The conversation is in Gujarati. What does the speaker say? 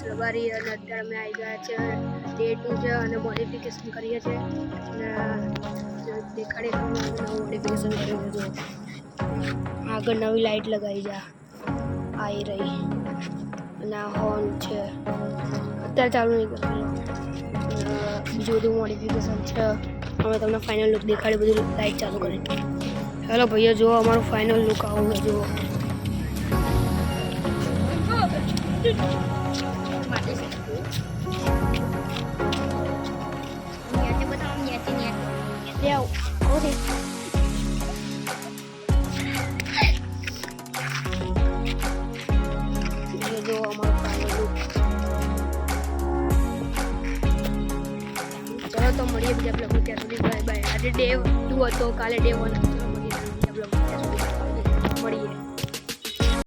ટાઇલ્સ લગાડી અને અત્યારે અમે આવી ગયા છે ડે 2 છે અને મોડિફિકેશન કરીએ છીએ અને દેખાડી નવું મોડિફિકેશન કર્યું છે. આગળ નવી લાઇટ લગાવી જા આવી રહી અને આ હોર્ન છે અત્યારે ચાલુ નહીં કરવાનું. બીજું બધું મોડિફિકેશન છે. અમે તમને ફાઇનલ લુક દેખાડી બધું લાઇટ ચાલુ કરી. હેલો ભૈયા, જુઓ અમારું ફાઇનલ લુક આવું છે. જુઓ જો અમારું ફાઇનલ લુક. ચલો તો મળીએ બીજા બ્લોગમાં. ત્યાં સુધી બાય બાય. આજે ડે 2 હતો, કાલે ડે 1 હતો. મળીએ બીજા બ્લોગમાં. ત્યાં સુધી મળીએ.